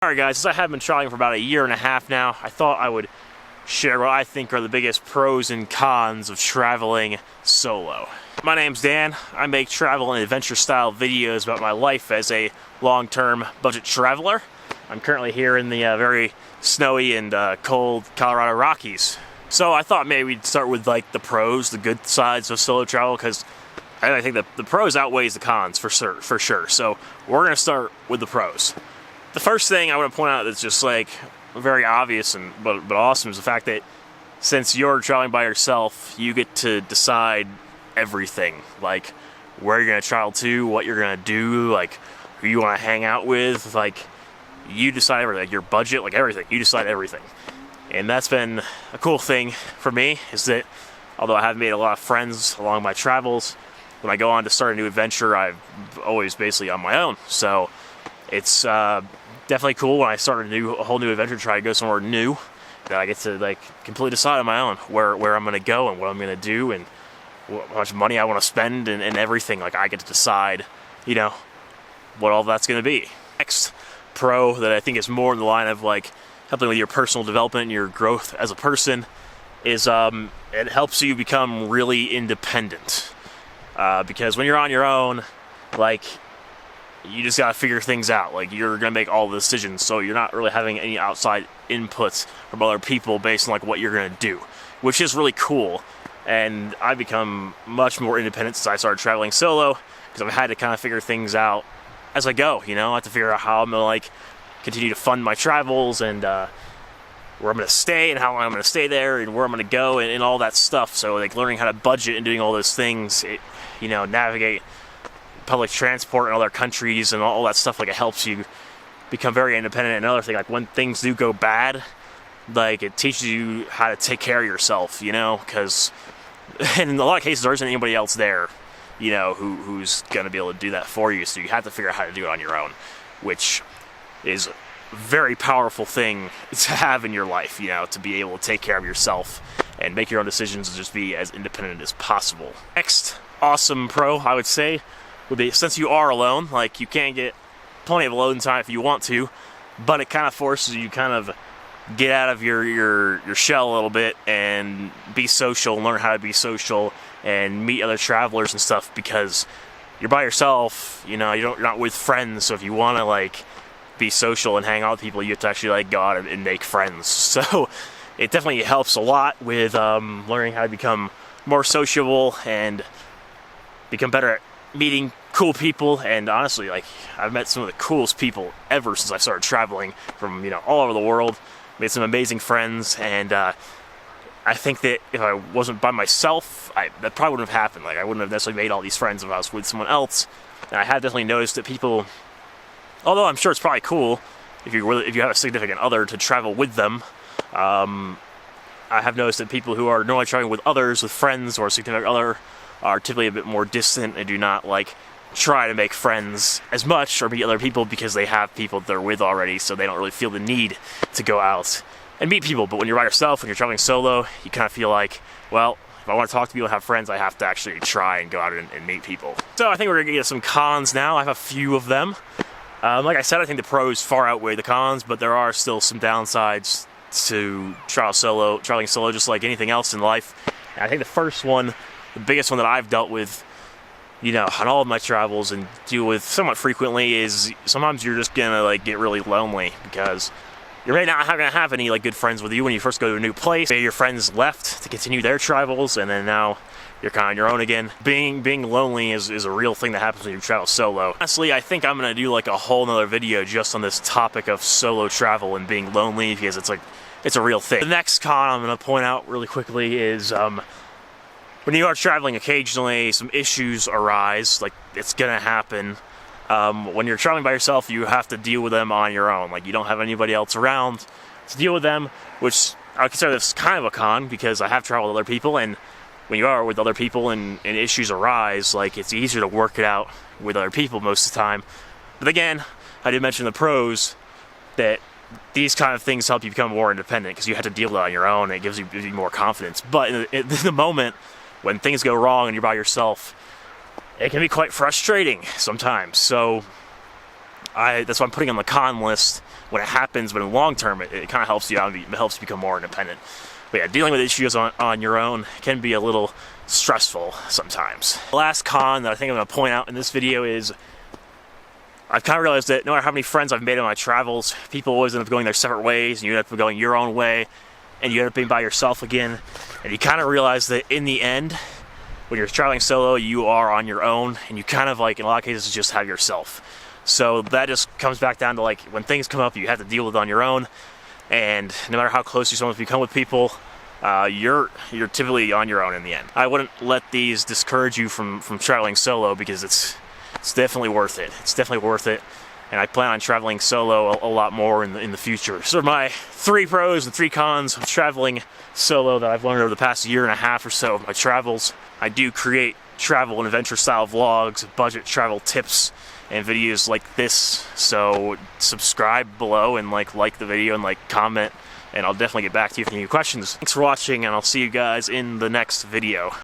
Alright guys, since I have been traveling for about 1.5 years now, I thought I would share what I think are the biggest pros and cons of traveling solo. My name's Dan. I make travel and adventure style videos about my life as a long-term budget traveler. I'm currently here in the very snowy and cold Colorado Rockies. So I thought maybe we'd start with like the pros, the good sides of solo travel, because I think the pros outweighs the cons for sure. So we're going to start with the pros. The first thing I want to point out that's just like very obvious and but awesome is the fact that since you're traveling by yourself, you get to decide everything, like where you're going to travel to, what you're going to do, like who you want to hang out with, like you decide everything, like your budget, like everything. You decide everything. And that's been a cool thing for me, is that although I haven't made a lot of friends along my travels, when I go on to start a new adventure, I'm always basically on my own. So it's definitely cool when I start a whole new adventure, try to go somewhere new, that I get to like completely decide on my own where I'm going to go and what I'm going to do and how much money I want to spend and everything. Like I get to decide, you know, what all that's going to be. Next pro that I think is more in the line of like helping with your personal development and your growth as a person is it helps you become really independent. Because when you're on your own, like, you just gotta figure things out. Like, you're gonna make all the decisions, so you're not really having any outside inputs from other people based on like what you're gonna do, which is really cool. And I've become much more independent since I started traveling solo, because I've had to kind of figure things out as I go. You know, I have to figure out how I'm gonna like continue to fund my travels and where I'm gonna stay and how long I'm gonna stay there and where I'm gonna go and all that stuff. So like learning how to budget and doing all those things, you know, navigate public transport in other countries and all that stuff, like it helps you become very independent. And another thing, like when things do go bad, like it teaches you how to take care of yourself, you know, because in a lot of cases there isn't anybody else there, you know, who's gonna be able to do that for you. So you have to figure out how to do it on your own, which is a very powerful thing to have in your life, you know, to be able to take care of yourself and make your own decisions and just be as independent as possible. Next awesome pro, I would say, would be, since you are alone, like you can get plenty of alone time if you want to, but it kind of forces you kind of get out of your shell a little bit and be social, learn how to be social and meet other travelers and stuff, because you're by yourself, you know, you're not with friends. So if you want to like be social and hang out with people, you have to actually like go out and make friends. So it definitely helps a lot with learning how to become more sociable and become better at meeting cool people. And honestly, like I've met some of the coolest people ever since I started traveling from, you know, all over the world. Made some amazing friends, and I think that if I wasn't by myself, that probably wouldn't have happened. Like I wouldn't have necessarily made all these friends if I was with someone else. And I have definitely noticed that people, although I'm sure it's probably cool if you have a significant other to travel with them, I have noticed that people who are normally traveling with others, with friends or a significant other, are typically a bit more distant and do not like try to make friends as much or meet other people, because they have people that they're with already, so they don't really feel the need to go out and meet people. But when you're by yourself, when you're traveling solo, you kind of feel like, well, if I want to talk to people and have friends, I have to actually try and go out and meet people. So I think we're going to get some cons now. I have a few of them. Like I said, I think the pros far outweigh the cons, but there are still some downsides to traveling solo, just like anything else in life. And I think the first one, the biggest one that I've dealt with, you know, on all of my travels and deal with somewhat frequently, is sometimes you're just gonna like get really lonely, because you're really not gonna have any like good friends with you when you first go to a new place. Say your friends left to continue their travels, and then now you're kind of on your own again. Being lonely is a real thing that happens when you travel solo. Honestly, I think I'm gonna do like a whole nother video just on this topic of solo travel and being lonely, because it's a real thing. The next con I'm gonna point out really quickly is when you are traveling, occasionally some issues arise. Like, it's gonna happen. When you're traveling by yourself, you have to deal with them on your own. Like, you don't have anybody else around to deal with them, which I would consider this kind of a con, because I have traveled with other people, and when you are with other people and issues arise, like, it's easier to work it out with other people most of the time. But again, I did mention the pros, that these kind of things help you become more independent, because you have to deal with it on your own, and it gives you more confidence. But in the moment, when things go wrong and you're by yourself, it can be quite frustrating sometimes. So that's why I'm putting on the con list when it happens, but in the long term, it kind of helps you out, it helps you become more independent. But yeah, dealing with issues on your own can be a little stressful sometimes. The last con that I think I'm going to point out in this video is I've kind of realized that no matter how many friends I've made on my travels, people always end up going their separate ways, and you end up going your own way, and you end up being by yourself again. And you kind of realize that in the end, when you're traveling solo, you are on your own, and you kind of, like, in a lot of cases, just have yourself. So that just comes back down to, like, when things come up, you have to deal with it on your own. And no matter how close you sometimes become with people, you're typically on your own in the end. I wouldn't let these discourage you from traveling solo, because it's definitely worth it. It's definitely worth it, and I plan on traveling solo a lot more in the future. So my 3 pros and 3 cons of traveling solo that I've learned over the past year and a half or so of my travels. I do create travel and adventure style vlogs, budget travel tips, and videos like this. So subscribe below and like the video and comment, and I'll definitely get back to you if you have any questions. Thanks for watching, and I'll see you guys in the next video.